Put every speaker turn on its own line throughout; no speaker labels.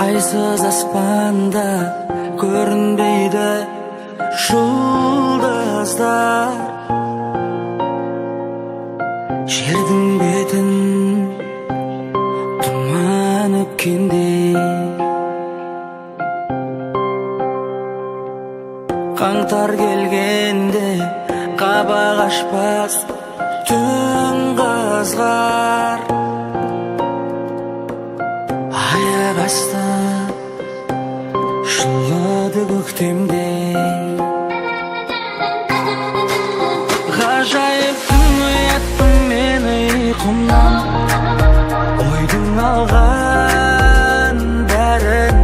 Айсыз аспанда көрінбейді жұлдыздар, жердің бетін тұман өпкендей. Қаңтар келгенде қабақ ашпас түн қызғар, аяқ асты жылады көктемде. Ғажайып түн ояттың мені ұйқымнан, ойдың алған бәрін.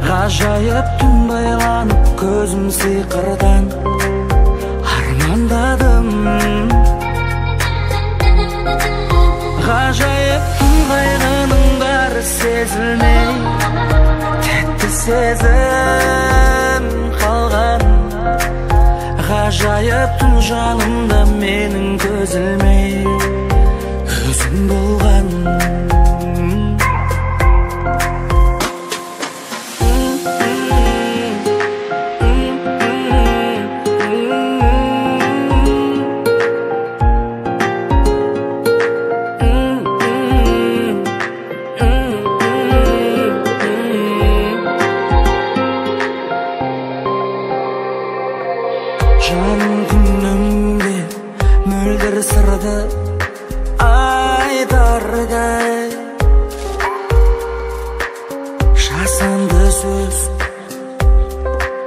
Ғажайып түн байланып көзім сиқырдан армандадым. Ғажайып түн қайғының бәрі сезілмей, тәтті сезім қалған. Ғажайып түн жанымда менің көз ілмей өзің болған. Жаным күнімде мөлдір сырды айтардай, жасанды сөз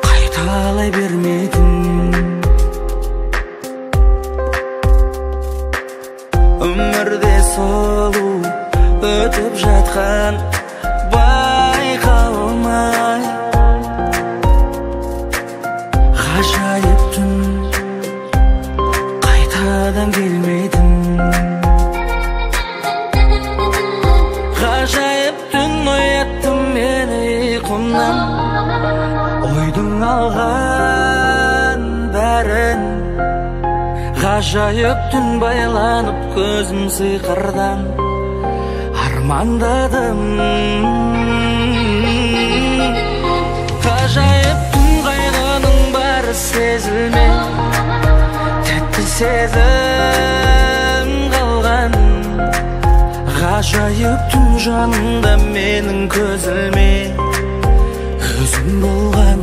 қайталай бермейтін. Өмірде сұлу өтіп жатқан байқалмай, ғажайып түн қайтадан келмейтін. Ғажайып түн оятты мені ұйқымнан, ойдың алған бәрін. Ғажайып түн байланып көзім сиқырдан армандадым. Ғажайып түн қайғының бәрі сезілмей, тәтті сезім қалған. Ғажайып түн жанымда менің көз ілмей өзің болған.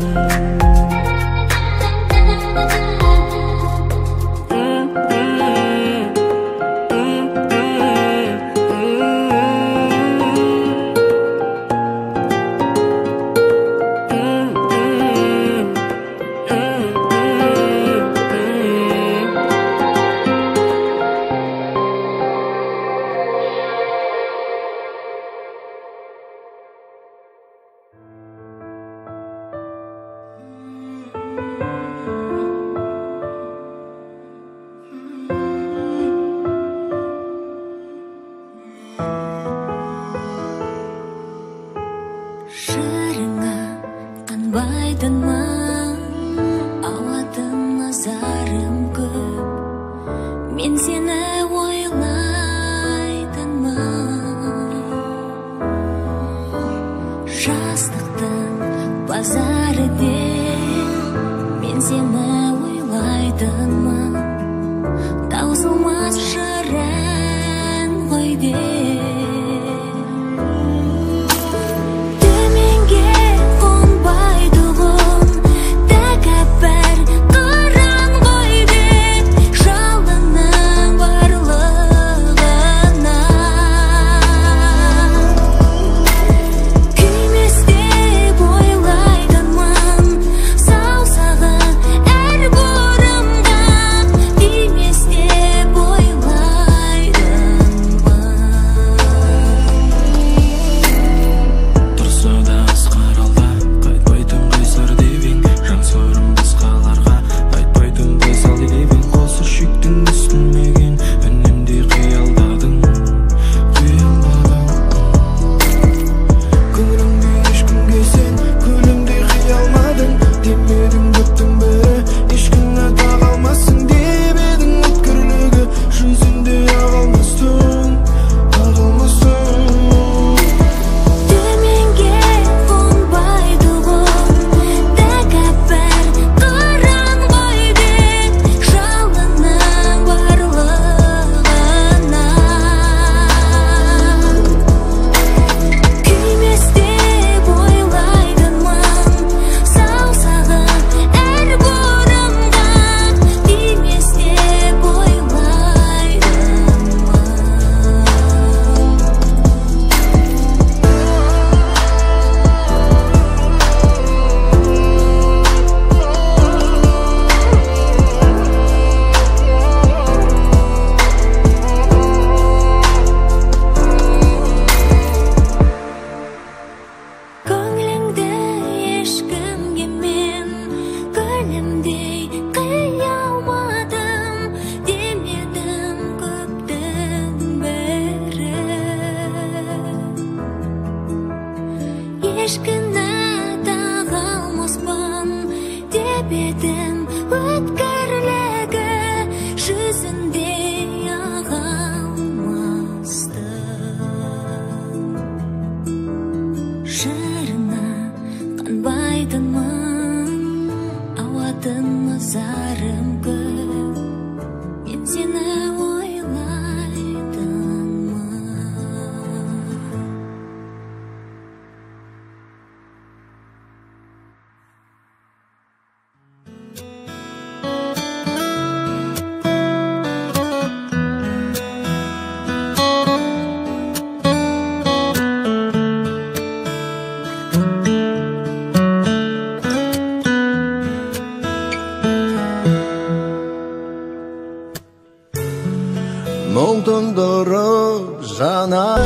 Muntundurub janar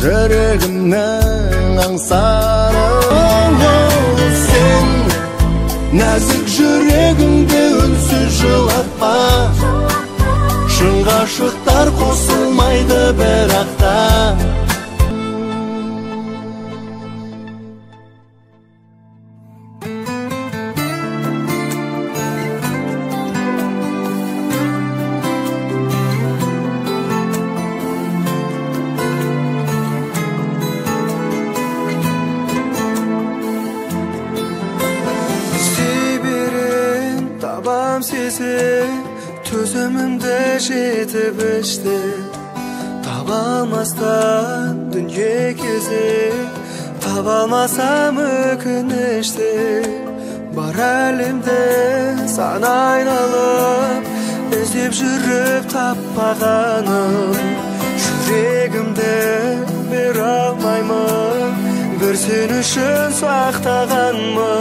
Жүрегімнің аңсары Сен нәзік жүрегімді үнсіз жылатпа Шын ғашықтар қосылмайды бірақ та
Төзімімді жетіп ішті Таба алмастан дүние кезек Таба алмасам өкінішті Бар әлемді сан айналып Іздеп жүріп таппағаным Жүрегімді бере алмаймын Бір сен үшін сақтағанмын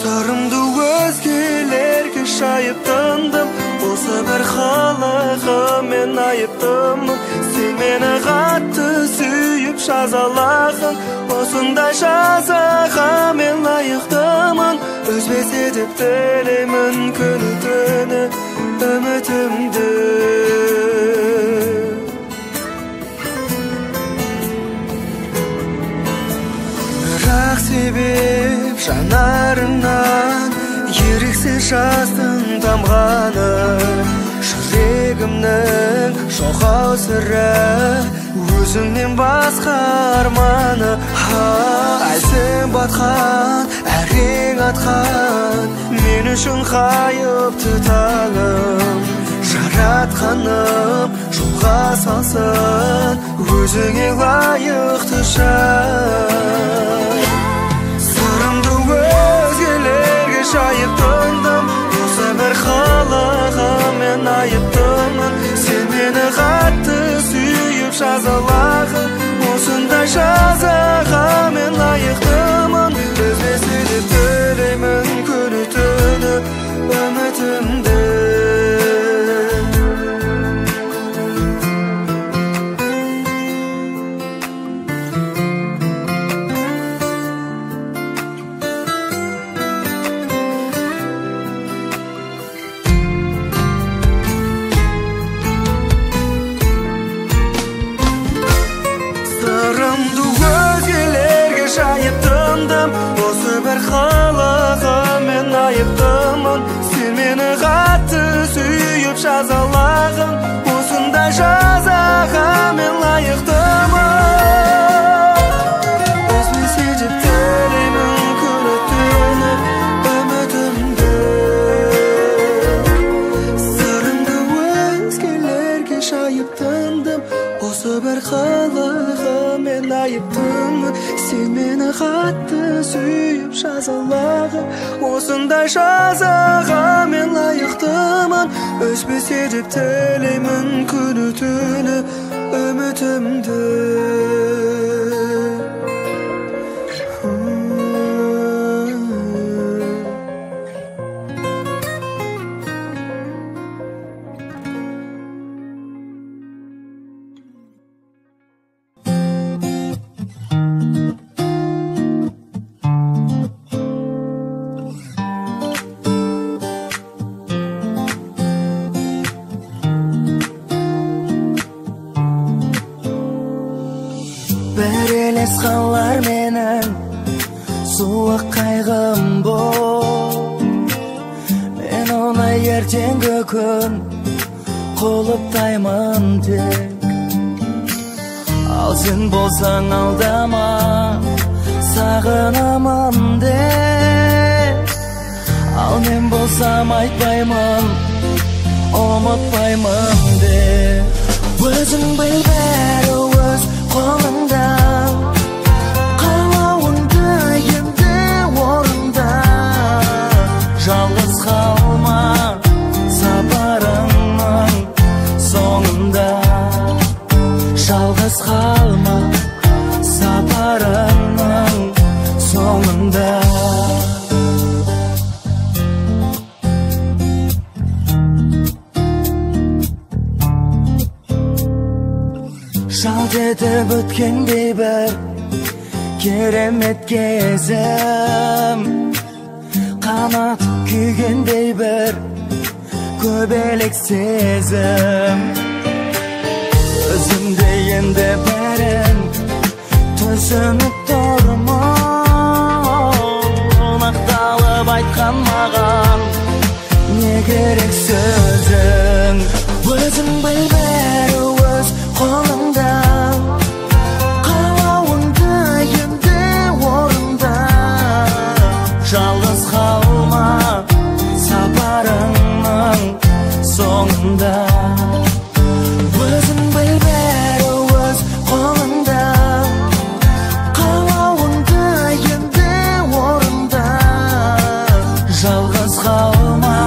Сырымды өзгелерге шайып тындым Осы бір халықымен айыптымын Сен мені қатты сүйіп жазалағын Осындай жазаға мен лайықтымын Өзбесе деп тілеймін күні түні үмітімді Бірақ себеп жанарыңнан еріксіз жастың тамғаны Жүрегімнің жоғау сірі өзіңнен басқа арманы Әлсін батқан, әрең атқан Мен үшін қайыпты таңым Жаратқаным жолға салсын өзіңе лайықты жан Сырымды өзгелерге жайып тындым Осы бір халыға мен айыптымын Сен мені қатты сүйіп жазалағын Осындай жазаға мен лайықтымын Өзбесе деп тілеймін күні түні үмітімді Осы бір халыға мен айыптымын Сен мені қатты сүйіп жазалағын Осындай жазаға мен лайықтымын Өзбесе деп тілеймін күні түні үмітімді Сырымды өзгелерге жайып тындым Осы бір халыға мен айыптымын Сен мені қатты сүйіп жазалағын Осындай жазаға мен лайықтымын Өзбесе деп тілеймін күні түні үмітімді
Қалар менің суық қайғым бол Мен оны ертеңгі күн құлыптаймын тек Ал сен болсаң алдама сағынамын деп Ал мен болсам айтпаймын ұмытпаймын деп Өзің біл бәрі өз қолыңда Жалғыз қалма сапарыңның соңында Жалғыз қалма сапарыңның соңында
Жалт етіп өткендей бір керемет кезім, қанат күйгендей бір көбелек сезім. Өзімде енді бәрін түсініп тұрмын, ақталып айтқан маған не керек сөзің. Өзің біл бәрі өз қолыңда, қалауыңды енді орында. Жалғыз қалма сапарыңның соңында. Өзің біл бәрі өз қолыңда, қалауыңды енді орында. Жалғыз қалма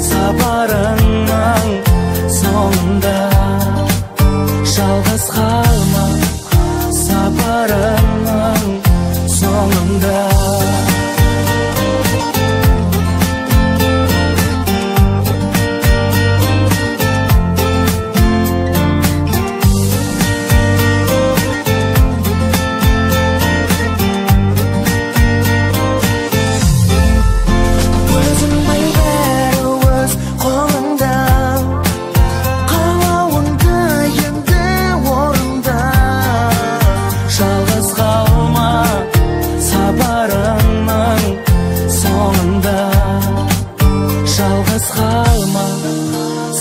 сапарыңның соңында. Жалғыз қалма сапарыңның соңында.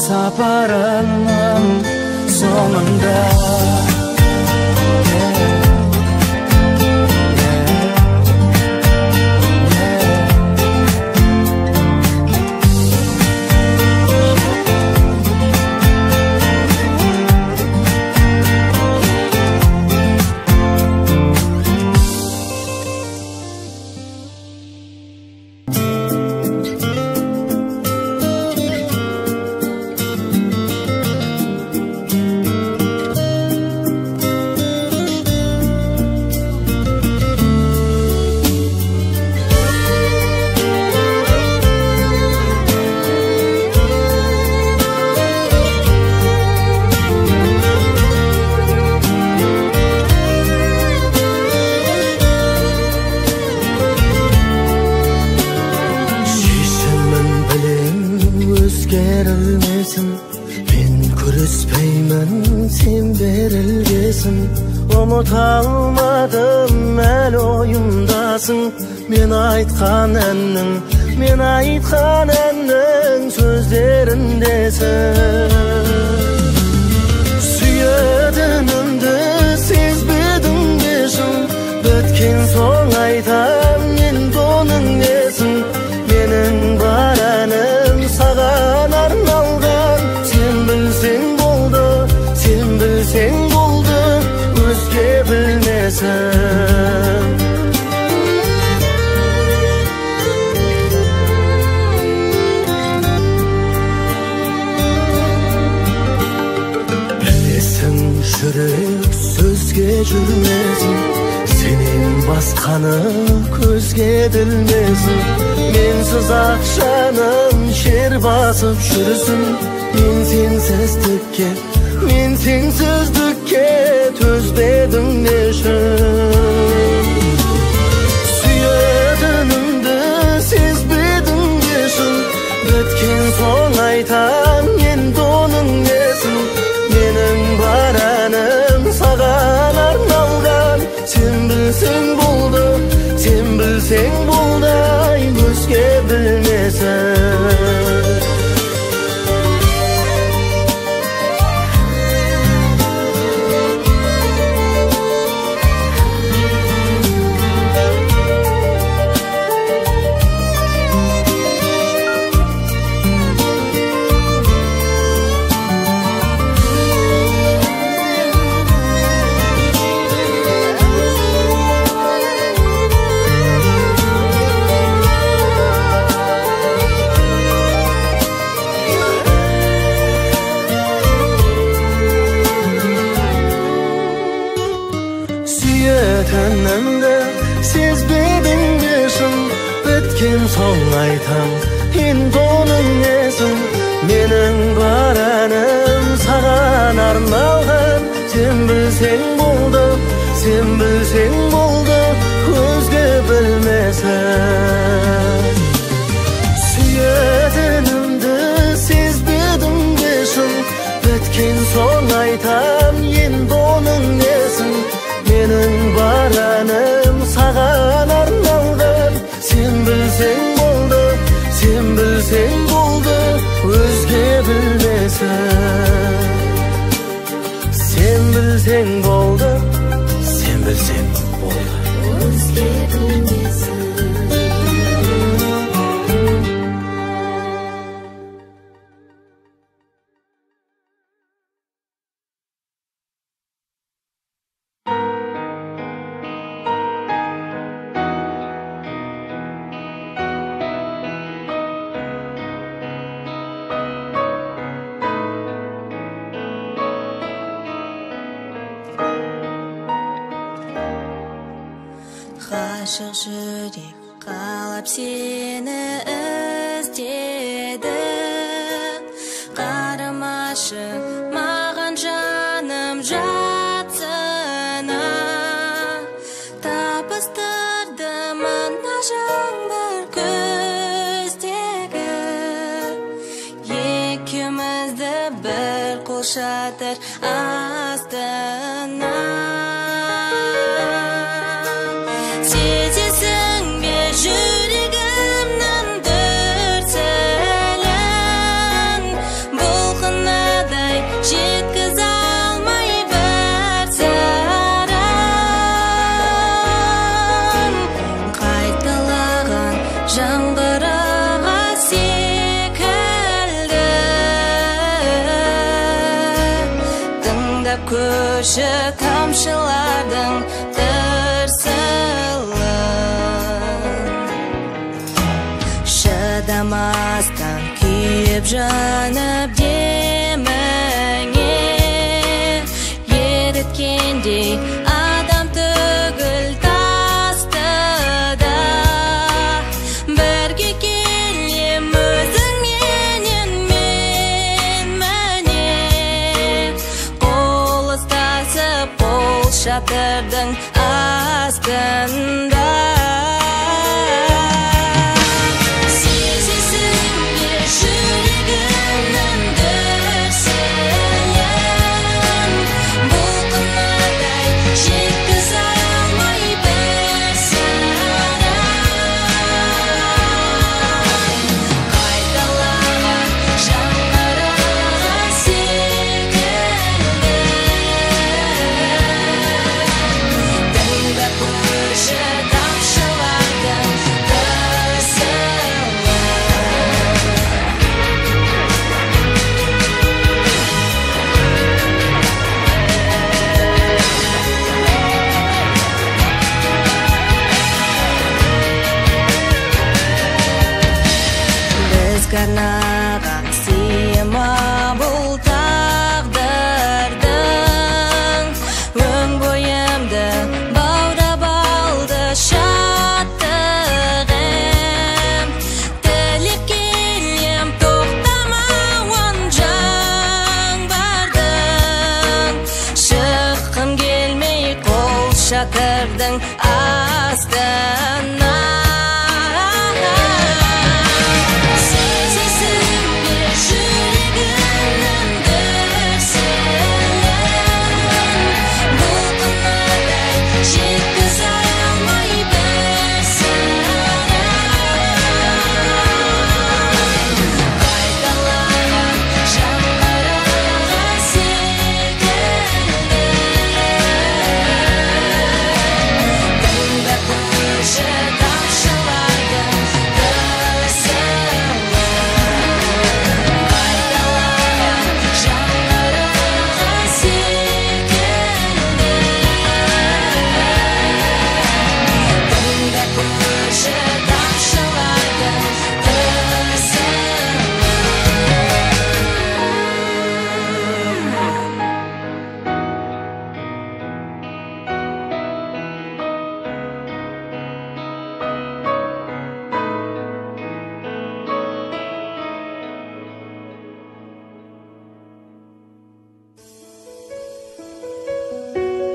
Сапарыңның соңында. Мен күреспеймін, сен берілгесін. Ұмыта алмадым, әлі ойымдасың. Мен айтқан әннің сөздеріндесің. Сүйетінімді сезбедің бе шын? Біткен соң айтам, енді оның несін? Менің бар әнім саған арналған. Сен білсең болды, өзге білмесін. Білесің, жүрек сөзге жүрмесін. Сенен басқаны көзге білмесін. Менсіз ақшаным шер басып жүрсін. Мен сенсіздікке төзбедің нешін? Сүйетінімді сезбедің нешін? Біткен соң айтам, енді оның несін? Менің бар әнім саған арналған. Сен білсең болды, ай, өзге білмесін. Сүйетінімді сезбедің бе шын? Біткен соң айтам, енді оның несін? Менің бар әнім саған арналған. Сен bilseng boldu, sen bilseng boldu, özge bilmesen. Süyedenimdi sezbedim beşim, bitken son aytam endi onun nesin. Menin baranim sagan arnalgan, sen bilseng boldu, sen bilseng boldu, özge bilmesen. Sen bilseng boldu, sen bilseng boldu, özge bilmesen.
Aşık yürek kalıp seni istedi. Karamaşı mağan canım jatsına. Tapıstırdım anlaşan bir gözdegi. İkimiz de bir kol şatır astına. Yüreğimden dürtelen bulğunaday жеткіз алмай бір саран қайталаған жаңғырыға секілді тыңдап көрші тамшылардың Şıdamastan kuyup janıp demine Yeritkendey adam tügül tasты da Birge kelem özüң menen men mene Kol ıstasıp kol şatırдың astında Karnagan siyama bul taqdırdың Ön boyamda bağrab aldı şattığım Tilip kelem toxtamagan jan bardың Şıqqım gelmey kol şatırдың astına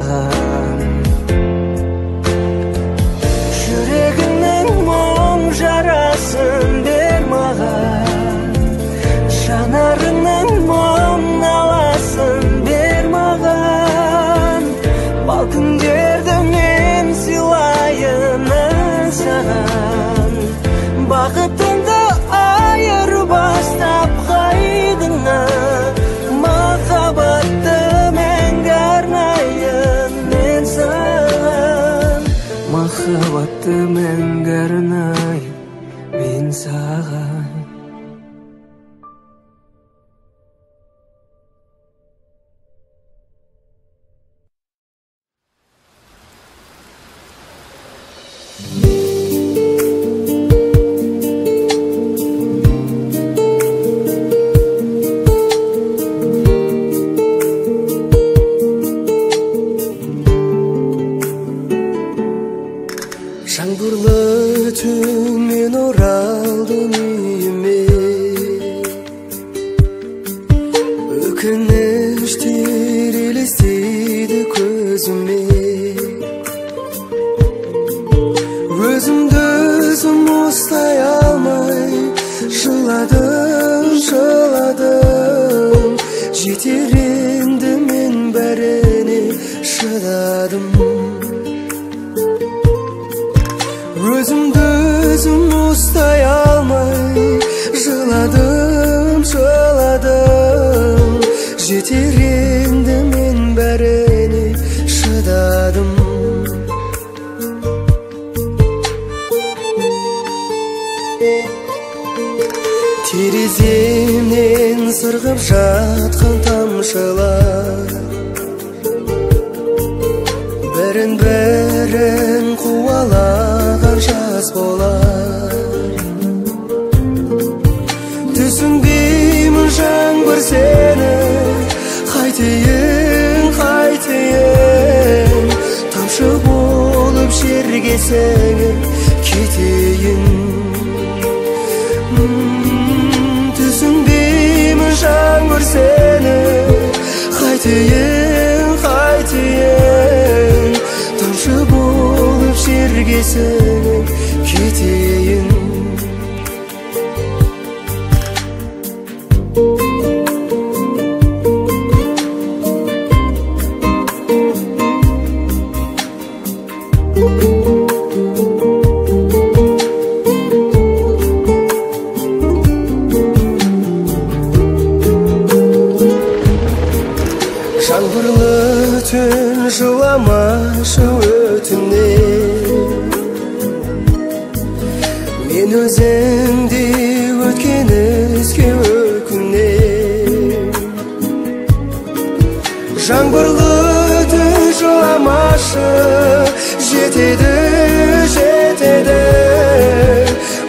саған. Жүрегіңнің мұң жарасын бер маған, жанарыңның мұң наласын бер маған. Бал күндерді мен сыйлайын саған, бақытыңды айырбастап қайдыңа. Махаббатты мәңгі арнайын мен саған, махаббатты мәңгі арнайын мен саған. Жаңбырлы түн мен оралдым үйіме, өкініштер елестейді көзіме. Өзімді өзім ұстай алмай жыладым, жыладым. Жетер енді мен бәріне шыдадым. Өзімді өзім ұстай алмай жыладым, жыладым. Жетер енді мен бәріне шыдадым. Тереземнен сырғып жатқан тамшылар бірін-бірін қуалаған жас болар. Түсінбеймін жаңбыр сені, қайтейін, қайтейін. Тамшы болып жерге сіңіп кетейін. Түсінбеймін жаңбыр сені, қайтейін, қайтейін. Тамшы болып жерге сіңіп кетейін. Жаңбырлы түн жыламашы өтінем, мен өзіңде өткен ізге өкінем. Жаңбырлы түн жыламашы, жетеді, жетеді.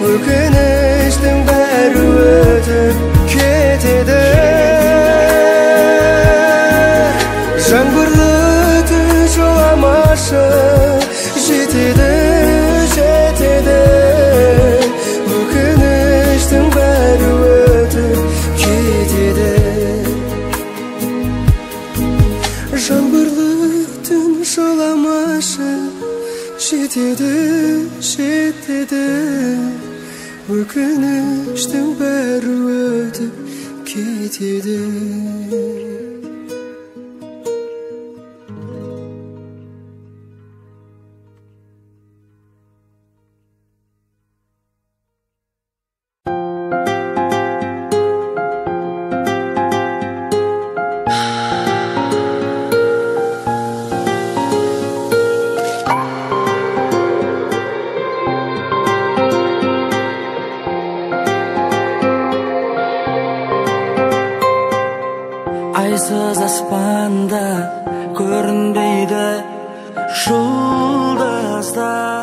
Өкініштің бәрі өтіп кетеді. Жаңбырлы түн жыламашы, жетеді, жетеді. Өкініштің бәрі өтіп кетеді. Жаңбырлы түн жыламашы, жетеді, жетеді. Өкініштің бәрі өтіп кетеді.
Айсыз аспанда көрінбейді жұлдыздар.